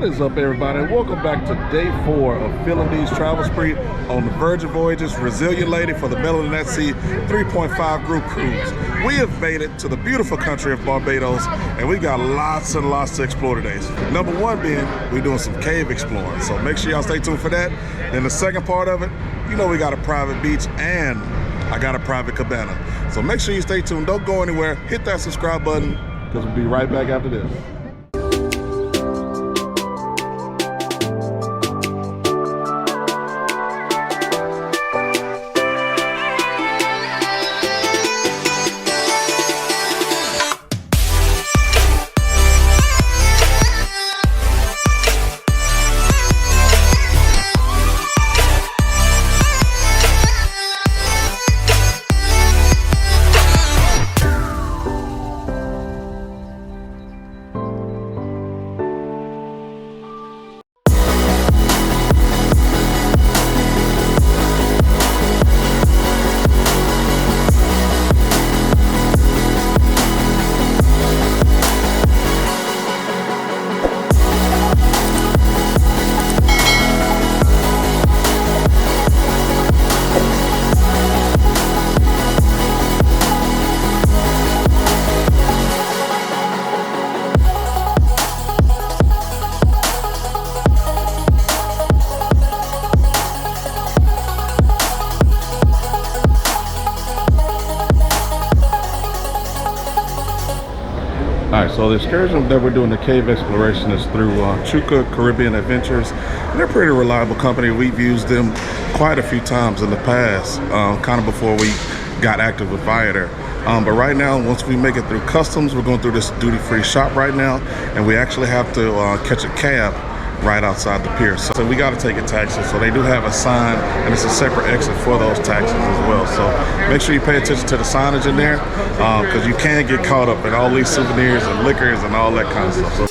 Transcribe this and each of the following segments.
What is up, everybody, and welcome back to day 4 of Phil and D's travel spree on the Virgin Voyages Resilient Lady for the Melanin at Sea 3.5 group cruise. We have made it to the beautiful country of Barbados, and we got lots and lots to explore today. Number 1 being, we're doing some cave exploring, so make sure y'all stay tuned for that. Then the second part of it, you know we got a private beach and I got a private cabana. So make sure you stay tuned, don't go anywhere, hit that subscribe button, because we'll be right back after this. Alright, so the excursion that we're doing, the cave exploration, is through Chuka Caribbean Adventures. And they're a pretty reliable company. We've used them quite a few times in the past, kind of before we got active with Viator. But right now, once we make it through customs, we're going through this duty-free shop right now, and we actually have to catch a cab right outside the pier. So we got to take a taxi. So they do have a sign, and it's a separate exit for those taxis as well. So make sure you pay attention to the signage in there, because you can get caught up in all these souvenirs and liquors and all that kind of stuff. So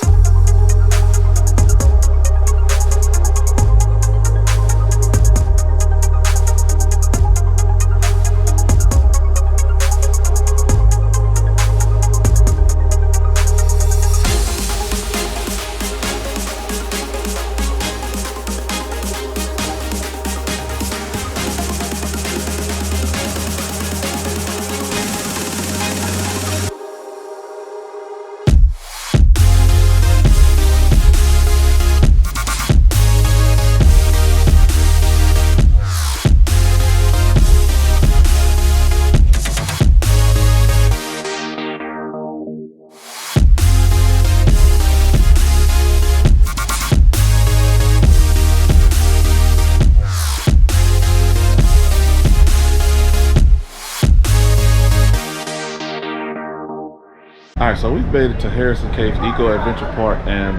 alright, so we've made it to Harrison Caves Eco Adventure Park, and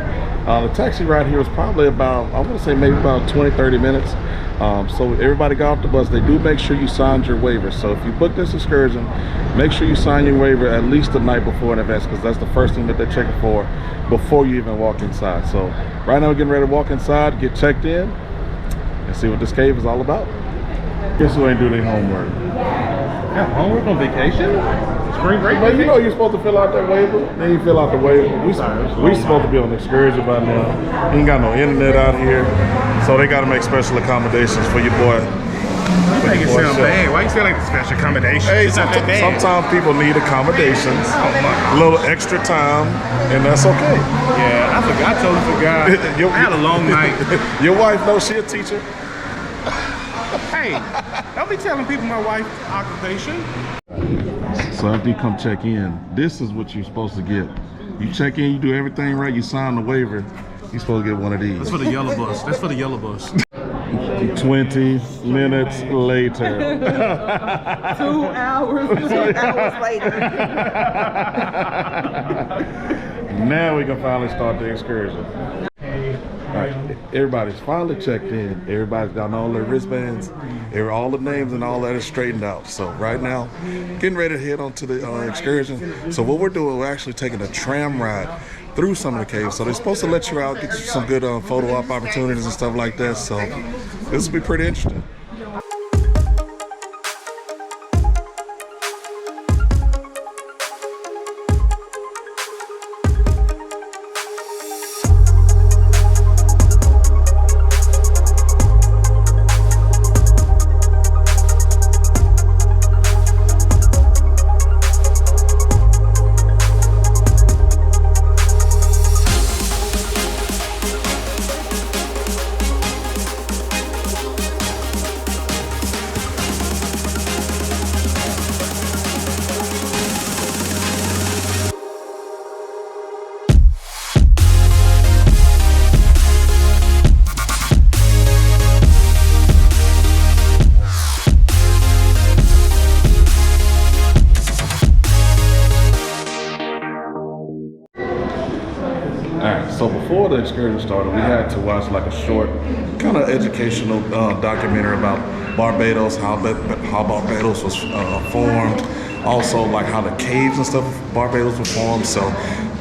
the taxi ride here was probably about, I want to say maybe about 20-30 minutes. So everybody got off the bus. They do make sure you signed your waiver. So if you book this excursion, make sure you sign your waiver at least the night before an event, because that's the first thing that they're checking for before you even walk inside. So right now we're getting ready to walk inside, get checked in, and see what this cave is all about. Guess who ain't doing their homework? Yeah, homework on vacation? Spring break? But you know you're supposed to fill out that waiver. Then you fill out the waiver. We supposed to be on the excursion by now. Ain't got no internet out here, so they got to make special accommodations for your boy. You make it sound bad. Why you say like the special accommodations? Hey, it's not that bad. Sometimes people need accommodations, a little extra time, and that's okay. Yeah, I forgot. I totally forgot. I had a long night. Your wife knows she a teacher. Hey, don't be telling people my wife's occupation. So after you come check in, this is what you're supposed to get. You check in, you do everything right, you sign the waiver, you're supposed to get one of these. That's for the yellow bus. That's for the yellow bus. 20 minutes later. 2 hours later. Now we can finally start the excursion. All right, everybody's finally checked in. Everybody's got all their wristbands. All the names and all that is straightened out. So right now, getting ready to head on to the excursion. So what we're doing, we're actually taking a tram ride through some of the caves. So they're supposed to let you out, get you some good photo op opportunities and stuff like that. So this will be pretty interesting. excursion started, we had to watch like a short, kind of educational documentary about Barbados, how Barbados was formed, also like how the caves and stuff of Barbados were formed. So,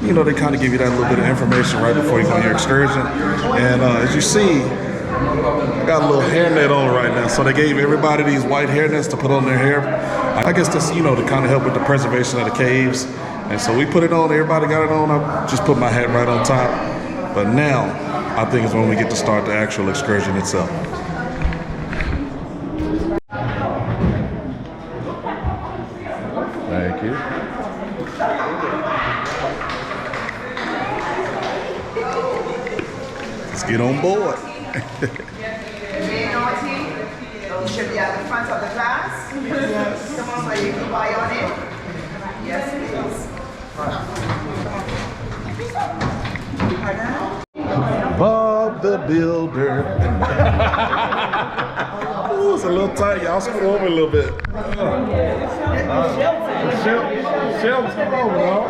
you know, they kind of give you that little bit of information right before you go on your excursion. And as you see, I got a little hairnet on right now. So they gave everybody these white hairnets to put on their hair. I guess that's, you know, to kind of help with the preservation of the caves. And so we put it on, everybody got it on. I just put my hat right on top. But now, I think is when we get to start the actual excursion itself. Thank you. Let's get on board. You should be at the front of the class. Yes. Come on, so you can buy on it. Yes, please. Bob the Builder. Ooh, it's a little tight. Y'all scoot over a little bit. Shelves come over, dog.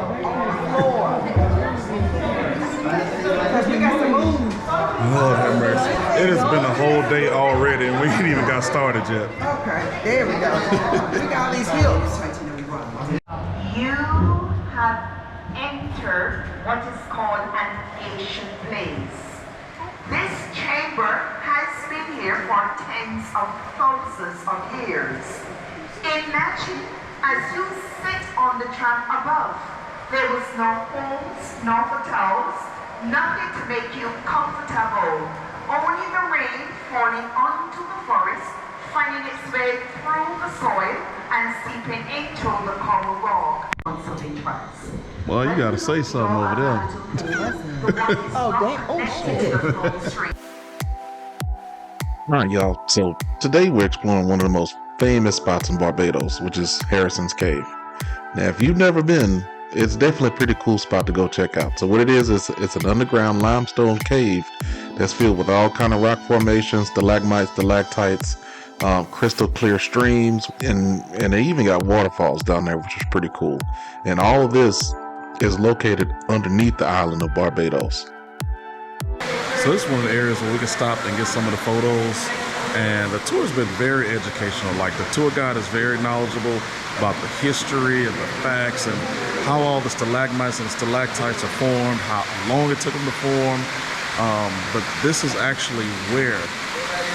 Because we got to move. Lord have mercy. It has been a whole day already and we ain't even got started yet. Okay, there we go. We got all these hills. You have entered what is called an ancient place. This chamber has been here for tens of thousands of years. Imagine as you sit on the tram above, there was no homes, no hotels, nothing to make you comfortable. Only the rain falling onto the forest, finding its way through the soil and seeping into the coral rock. Well, you gotta say something over there. Oh, damn. Oh, shit. All right, y'all. So today we're exploring one of the most famous spots in Barbados, which is Harrison's Cave. Now, if you've never been, it's definitely a pretty cool spot to go check out. So what it is it's an underground limestone cave that's filled with all kind of rock formations, stalagmites, stalactites, crystal clear streams, and they even got waterfalls down there, which is pretty cool. And all of this is located underneath the island of Barbados. So this is one of the areas where we can stop and get some of the photos. And the tour has been very educational. Like, the tour guide is very knowledgeable about the history and the facts and how all the stalagmites and stalactites are formed, how long it took them to form. But this is actually where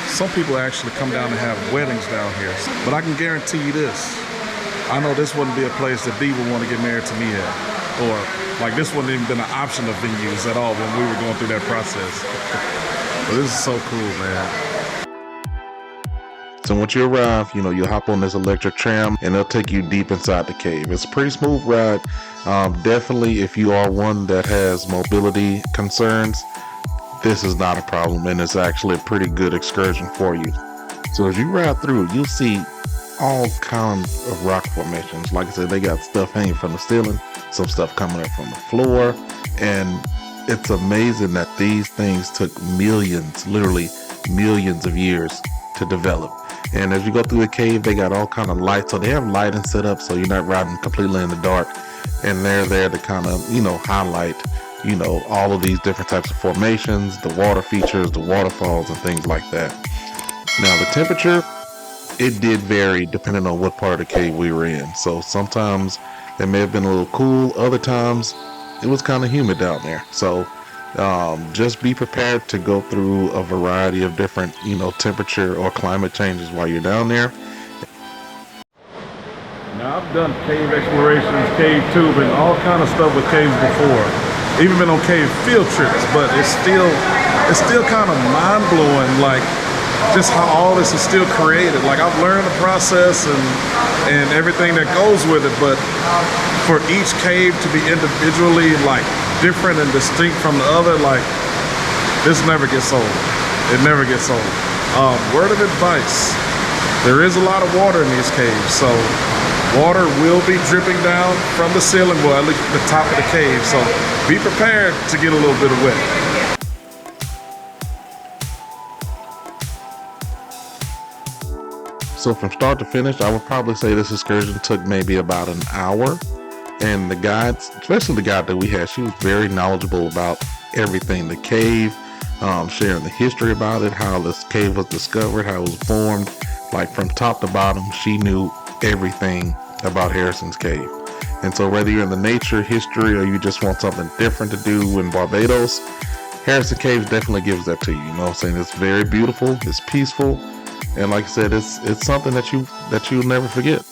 some people actually come down and have weddings down here. But I can guarantee you this. I know this wouldn't be a place that Dee would want to get married to me at. Or, like, this wouldn't even been an option of venues at all when we were going through that process. But this is so cool, man. So once you arrive, you know, you'll hop on this electric tram and it'll take you deep inside the cave. It's a pretty smooth ride. Definitely, if you are one that has mobility concerns, this is not a problem, and it's actually a pretty good excursion for you. So as you ride through, you'll see all kinds of rock formations. Like I said, they got stuff hanging from the ceiling, some stuff coming up from the floor, and it's amazing that these things took millions, literally millions of years to develop. And as you go through the cave, they got all kind of lights. So they have lighting set up so you're not riding completely in the dark. And they're there to kind of, you know, highlight, you know, all of these different types of formations, the water features, the waterfalls, and things like that. Now, the temperature, it did vary depending on what part of the cave we were in. So sometimes it may have been a little cool. Other times it was kind of humid down there. So just be prepared to go through a variety of different, you know, temperature or climate changes while you're down there. Now, I've done cave explorations, cave tubing, all kind of stuff with caves before. Even been on cave field trips, but it's still kind of mind-blowing, like just how all this is still created. Like, I've learned the process and everything that goes with it, but for each cave to be individually like different and distinct from the other, like, this never gets old. It never gets old. Word of advice, there is a lot of water in these caves, so water will be dripping down from the ceiling, well, at least the top of the cave, so be prepared to get a little bit of wet. So from start to finish, I would probably say this excursion took maybe about an hour. And the guides, especially the guide that we had, she was very knowledgeable about everything. The cave, sharing the history about it, how this cave was discovered, how it was formed. Like from top to bottom, she knew everything about Harrison's Cave. And so whether you're in the nature, history, or you just want something different to do in Barbados, Harrison Cave definitely gives that to you. You know what I'm saying? It's very beautiful, it's peaceful, and like I said, it's something that you'll never forget.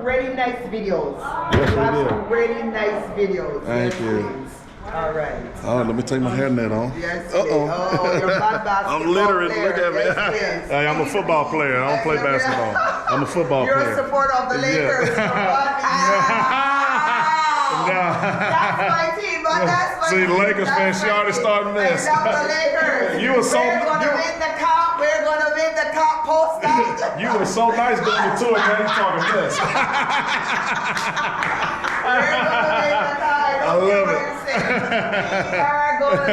Really nice videos. Yes, we have did. some really nice videos. Thank Yes, you. please. All right. Oh, let me take my hairnet on. Yes, Uh-oh. please. Oh, you're not basketball I'm literally, player. look at me. Yes, please. Hey, I'm a football player. I don't play basketball. I'm a football You're player. a supporter of the Lakers. That's my team, but that's my See, team. Lakers fan, That's she my already team. starting this. I love the Lakers. You were so- We're gonna you- win the cup. We're gonna win the cup post out. You were so nice during the tour, now you talking this. I love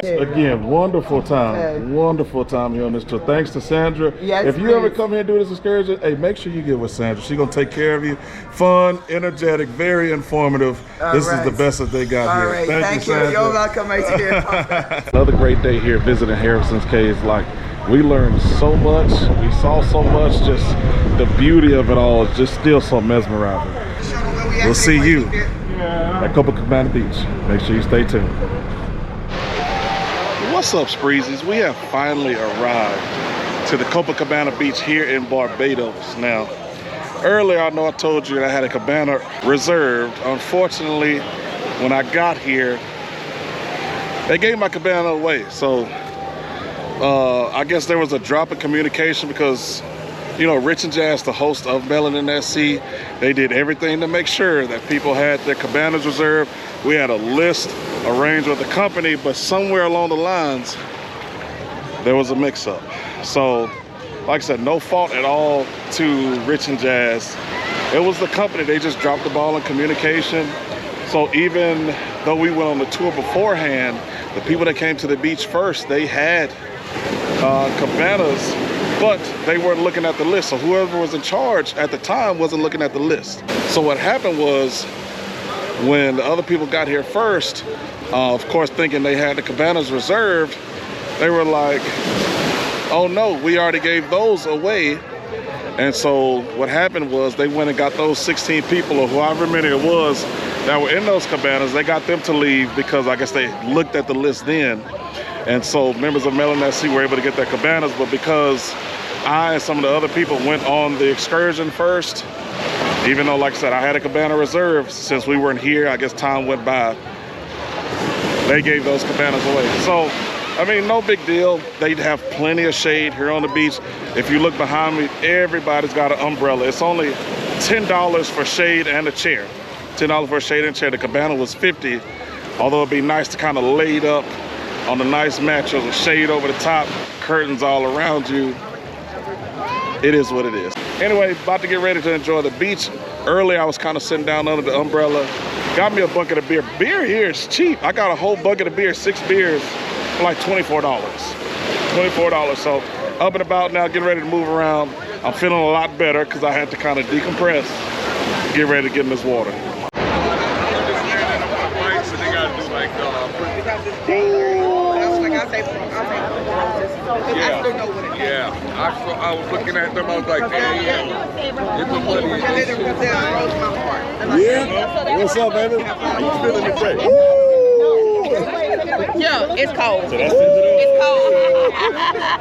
it. Again, wonderful time here on this tour. Thanks to Sandra. Yes, if you ever please. come here and do this excursion, hey, make sure you get with Sandra. She's gonna take care of you. Fun, energetic, very informative. This is the best that they got here. All right, thank you. Sandra. You're welcome right here. Another great day here visiting Harrison's Cave. Like, we learned so much, we saw so much, just the beauty of it all is just still so mesmerizing. We'll see you at Copa Cabana Beach. Make sure you stay tuned. What's up, Spreezies? We have finally arrived to the Copa Cabana Beach here in Barbados. Now, earlier I know I told you that I had a cabana reserved. Unfortunately, when I got here, they gave my cabana away. So I guess there was a drop in communication because, you know, Rich and Jazz, the host of Melanin SC, they did everything to make sure that people had their cabanas reserved. We had a list arranged with the company, but somewhere along the lines, there was a mix-up. So, like I said, no fault at all to Rich and Jazz. It was the company, they just dropped the ball in communication. So even though we went on the tour beforehand, the people that came to the beach first, they had cabanas, but they weren't looking at the list. So whoever was in charge at the time wasn't looking at the list. So what happened was, when the other people got here first, of course thinking they had the cabanas reserved, they were like, oh no, we already gave those away. And so what happened was they went and got those 16 people, or however many it was, that were in those cabanas. They got them to leave because I guess they looked at the list then. And so members of Melanin SC were able to get their cabanas, but because I and some of the other people went on the excursion first, even though, like I said, I had a cabana reserved, since we weren't here, I guess time went by, they gave those cabanas away. So, I mean, no big deal. They have plenty of shade here on the beach. If you look behind me, everybody's got an umbrella. It's only $10 for shade and a chair. $10 for a shade and chair. The cabana was $50, although it'd be nice to kind of laid up on a nice mattress with shade over the top, curtains all around you. It is what it is. Anyway, about to get ready to enjoy the beach. Early, I was kind of sitting down under the umbrella. Got me a bucket of beer. Beer here is cheap. I got a whole bucket of beer, 6 beers, for like $24. $24. So up and about now, getting ready to move around. I'm feeling a lot better because I had to kind of decompress, get ready to get in this water. Yeah, I was looking at them, I was like, damn, it's a money. Yeah? What's up, baby? You feeling the break? Yeah, it's cold. So that's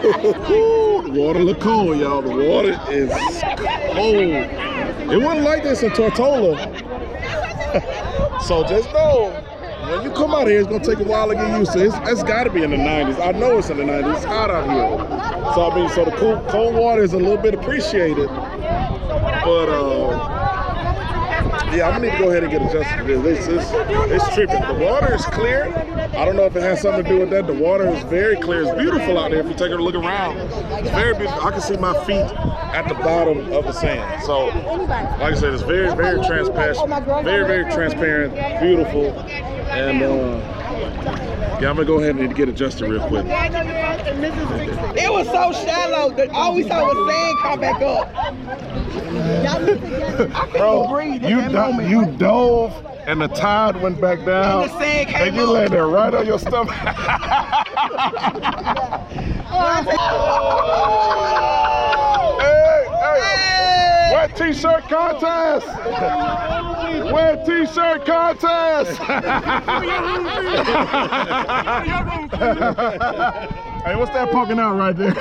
It's cold. the water look cold, y'all. The water is cold. It wasn't like this in Tortola. So just know, when you come out here, it's gonna take a while to get used to it. It's gotta be in the 90s. I know it's in the 90s. It's hot out here. So I mean, so the cold water is a little bit appreciated. But yeah, I'm gonna need to go ahead and get adjusted to this. It's tripping. The water is clear. I don't know if it has something to do with that. The water is very clear. It's beautiful out there. If you take a look around, it's very beautiful. I can see my feet at the bottom of the sand. So, like I said, it's very, very transparent. Very, very transparent. Beautiful. And yeah, I'm gonna go ahead and get adjusted real quick. It was so shallow that all we saw was sand come back up. Bro, you dove and the tide went back down. And the sand came and you up. landed right on your stomach. Hey! Wet t-shirt contest! Wet t-shirt contest! Hey, what's that poking out right there?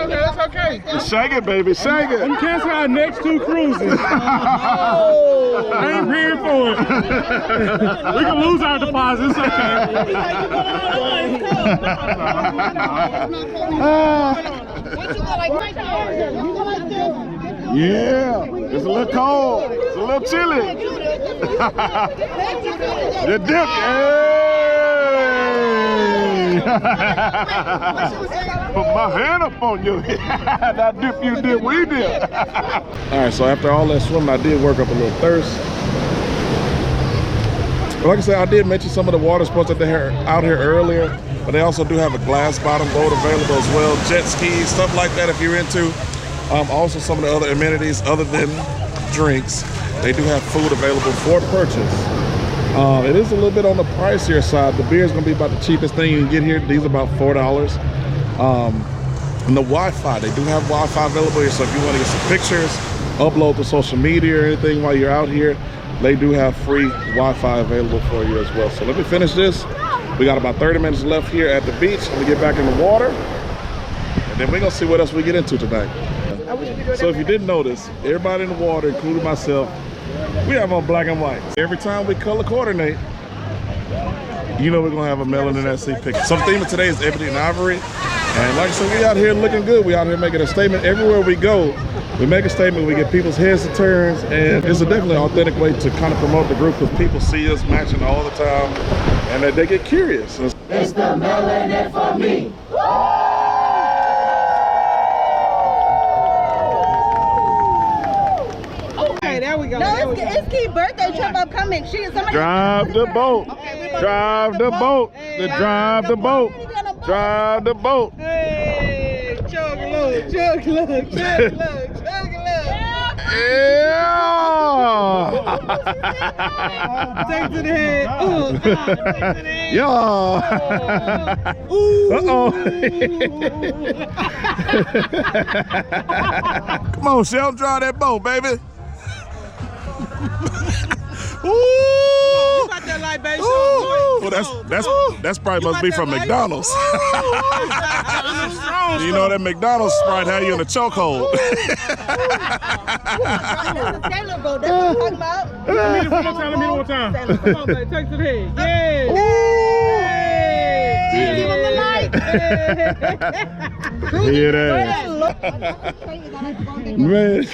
That's okay. Shake it, baby, shake it. We cancel our next 2 cruises. I ain't paying for it. We can lose our deposit. It's okay. Yeah, it's a little cold. It's a little chilly. The dip. Hey! Put my hand up on you. That dip you did, we did. All right, so after all that swimming, I did work up a little thirst. But like I said, I did mention some of the water sports that they're out here earlier, but they also do have a glass bottom boat available as well, jet skis, stuff like that if you're into. Also some of the other amenities other than drinks. They do have food available for purchase. It is a little bit on the pricier side. The beer is going to be about the cheapest thing you can get here. These are about $4. And the Wi-Fi, they do have Wi-Fi available here. So if you want to get some pictures, upload to social media or anything while you're out here, they do have free Wi-Fi available for you as well. So let me finish this. We got about 30 minutes left here at the beach. Let me get back in the water. And then we're going to see what else we get into tonight. So if you didn't notice, everybody in the water, including myself, we have on black and white. Every time we color coordinate, you know we're gonna have a Melanin SC picture. So the theme of today is ebony and ivory. And like I said, we out here looking good. We out here making a statement. Everywhere we go, we make a statement, we get people's heads to turns, and it's a definitely authentic way to kind of promote the group because people see us matching all the time and they get curious. It's the Melanin for me. There we go. No, it's Keith's birthday trip upcoming. Somebody Drive the boat. Drive the boat. Drive the boat. Drive the boat. Hey, chug a look, chug a look, chug a look, chug a look. Yeah. Take to the head. Yeah. Uh-oh. Come on, Shell, drive that boat, baby. Ooh. That light, baby. Well, that's probably must be from McDonald's. You know that McDonald's Sprite had you in a chokehold. That's a sailor boat. That's what I'm talking about. Let me one time. Come on, baby. Take to the head. Yeah. Hey. Give him the light. Hear that? Man,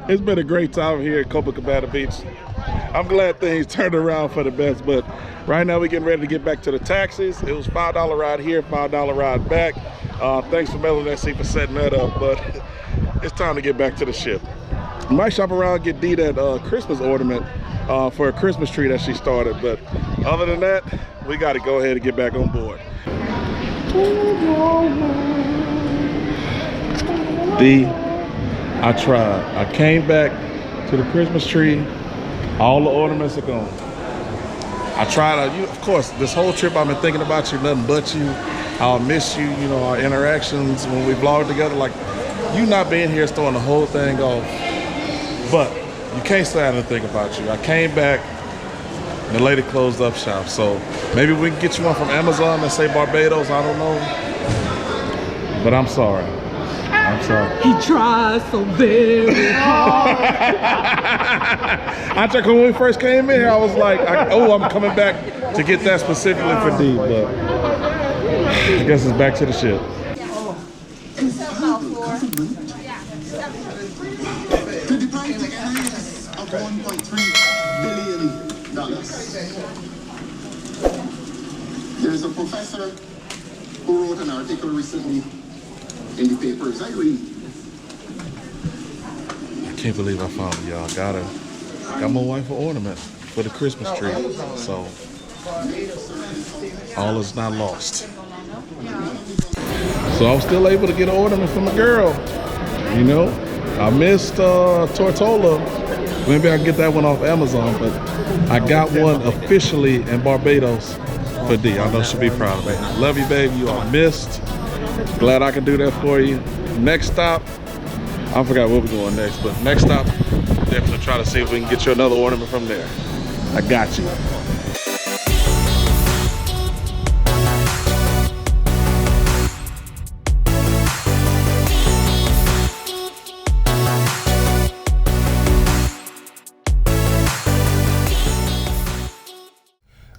it's been a great time here at Copa Cabana Beach. I'm glad things turned around for the best, but right now we're getting ready to get back to the taxis. It was $5 ride here, $5 ride back. Thanks for Melanin SC for setting that up, but it's time to get back to the ship. We might shop around, get Dee that Christmas ornament for a Christmas tree that she started, but other than that, we got to go ahead and get back on board. Dee, I tried. I came back to the Christmas tree. All the ornaments are gone. I tried, of course, this whole trip I've been thinking about you, nothing but you. I'll miss you, you know, our interactions when we vlogged together. Like, you not being here is throwing the whole thing off. But you can't say I didn't think about you. I came back and the lady closed up shop. So maybe we can get you one from Amazon that say Barbados, I don't know. But I'm sorry. I'm sorry. He tries so very hard. I think when we first came in here, I was like, I'm coming back to get that specifically for Dee, but I guess it's back to the ship. Of $1.3 billion. There's a professor who wrote an article recently in the papers. I read. Can't believe I found it, y'all. Got my wife an ornament for the Christmas tree. So all is not lost. So I was still able to get an ornament from a girl. You know, I missed Tortola. Maybe I can get that one off Amazon, but I got one officially in Barbados for D. I know she'll be proud of me. Love you, baby. You are missed. Glad I can do that for you. Next stop, I forgot where we're going next, but next stop, definitely try to see if we can get you another ornament from there. I got you.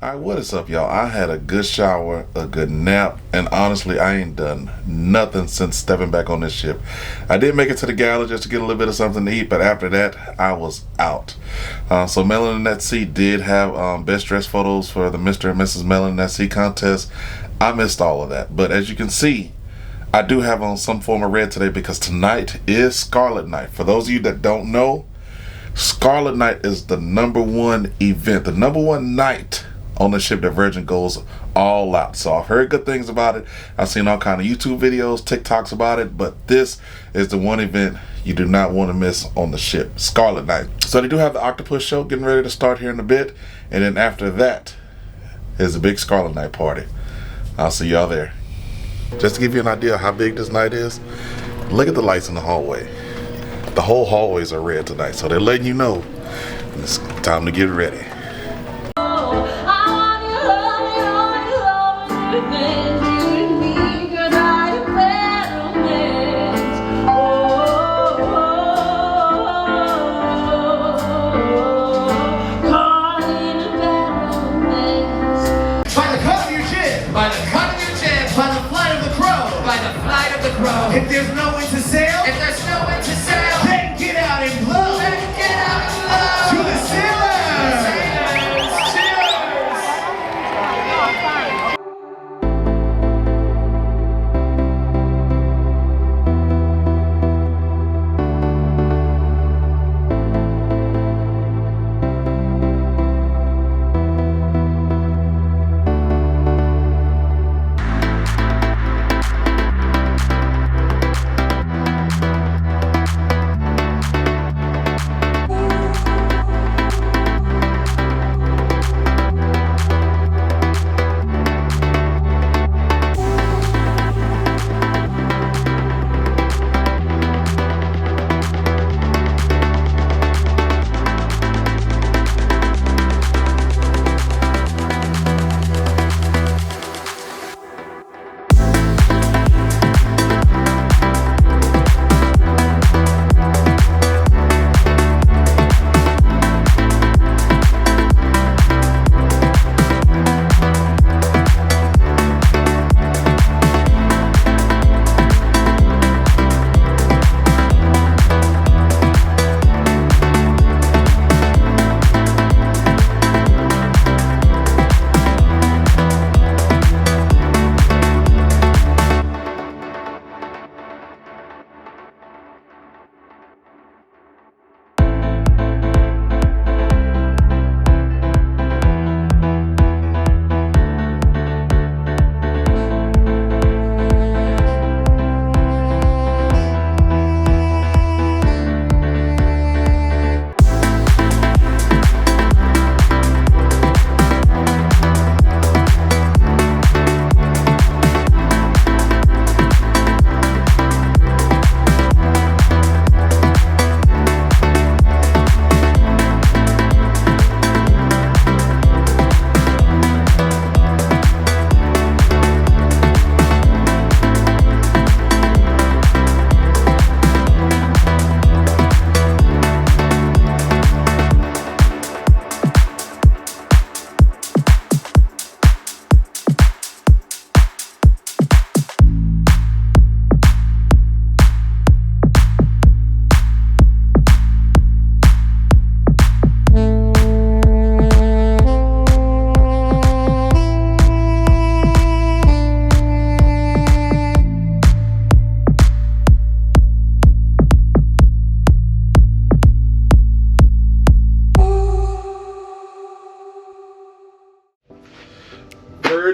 All right, what is up, y'all? I had a good shower, a good nap, and honestly, I ain't done nothing since stepping back on this ship. I did make it to the gala just to get a little bit of something to eat, but after that, I was out. So Melanin at Sea did have best dress photos for the Mr. and Mrs. Melanin at Sea contest. I missed all of that, but as you can see, I do have on some form of red today because tonight is Scarlet Night. For those of you that don't know, Scarlet Night is the #1 event, the #1 night on the ship that Virgin goes all out. So I've heard good things about it. I've seen all kind of YouTube videos, TikToks about it, but this is the one event you do not want to miss on the ship, Scarlet Night. So they do have the Octopus show getting ready to start here in a bit, and then after that is the big Scarlet Night party. I'll see y'all there. Just to give you an idea of how big this night is, look at the lights in the hallway. The whole hallways are red tonight, so they're letting you know it's time to get ready. If there's no wind to sail, then get out and blow. To the sailors.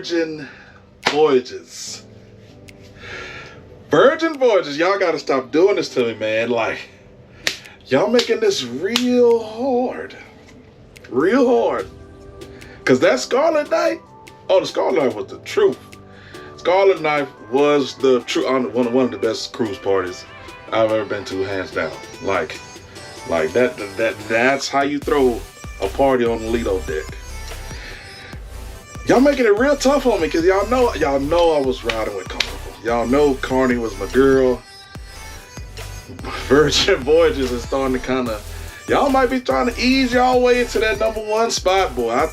Virgin Voyages. Virgin Voyages, y'all gotta stop doing this to me, man. Like, y'all making this real hard. Real hard. Cause that Scarlet night, oh, the Scarlet night was the truth. Scarlet night was the true, one of the best cruise parties I've ever been to, hands down. Like that's how you throw a party on the Lido deck. Y'all making it real tough on me, cause y'all know I was riding with Carnival. Y'all know Carney was my girl. Virgin Voyages is starting to kind of, y'all might be trying to ease y'all way into that #1 spot, boy.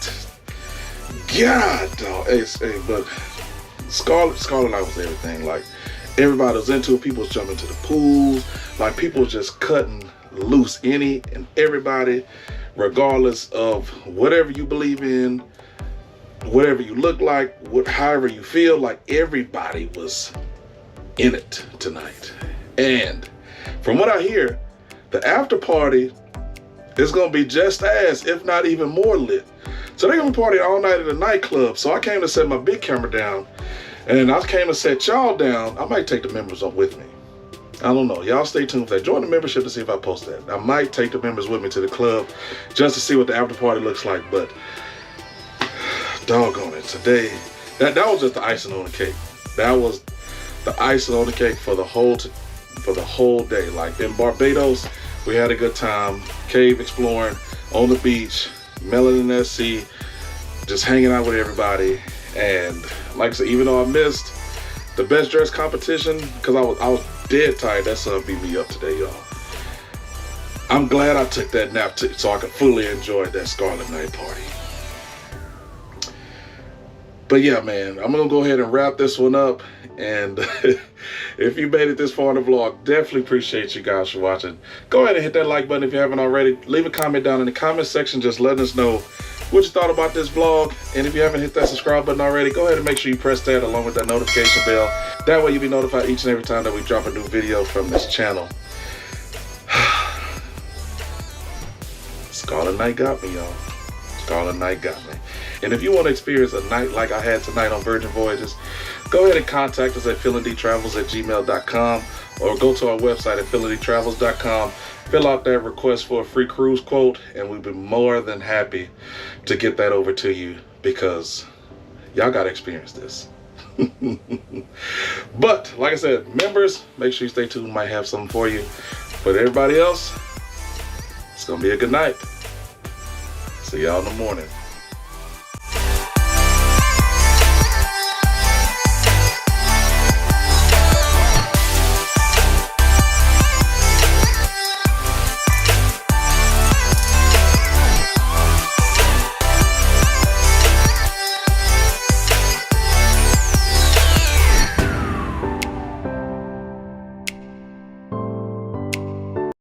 God, dog. Hey, but Scarlet night was everything. Like, everybody was into it. People was jumping to the pools. Like, people was just cutting loose, any and everybody, regardless of whatever you believe in, whatever you look like, however you feel. Like, everybody was in it tonight. And from what I hear, the after party is gonna be just as, if not even more lit. So they're gonna party all night at a nightclub. So I came to set my big camera down, and I came to set y'all down. I might take the members up with me. I don't know. Y'all stay tuned for that. Join the membership to see if I post that. I might take the members with me to the club just to see what the after party looks like. But doggone it, today, that was just the icing on the cake. That was the icing on the cake for the whole day. Like, in Barbados, we had a good time, cave exploring on the beach, Melanin SC, just hanging out with everybody. And like I said, even though I missed the best dress competition because I was dead tired, that sun beat me up today, y'all. I'm glad I took that nap so I could fully enjoy that Scarlet night party. But yeah, man, I'm gonna go ahead and wrap this one up. And if you made it this far in the vlog, definitely appreciate you guys for watching. Go ahead and hit that like button if you haven't already. Leave a comment down in the comment section, just letting us know what you thought about this vlog. And if you haven't hit that subscribe button already, go ahead and make sure you press that along with that notification bell. That way you'll be notified each and every time that we drop a new video from this channel. Scarlet night got me, y'all. Scarlet night got me. And if you want to experience a night like I had tonight on Virgin Voyages, go ahead and contact us at philindtravels@gmail.com or go to our website at philindtravels.com. Fill out that request for a free cruise quote, and we'd be more than happy to get that over to you, because y'all got to experience this. But like I said, members, make sure you stay tuned. Might have something for you. But everybody else, it's going to be a good night. See y'all in the morning.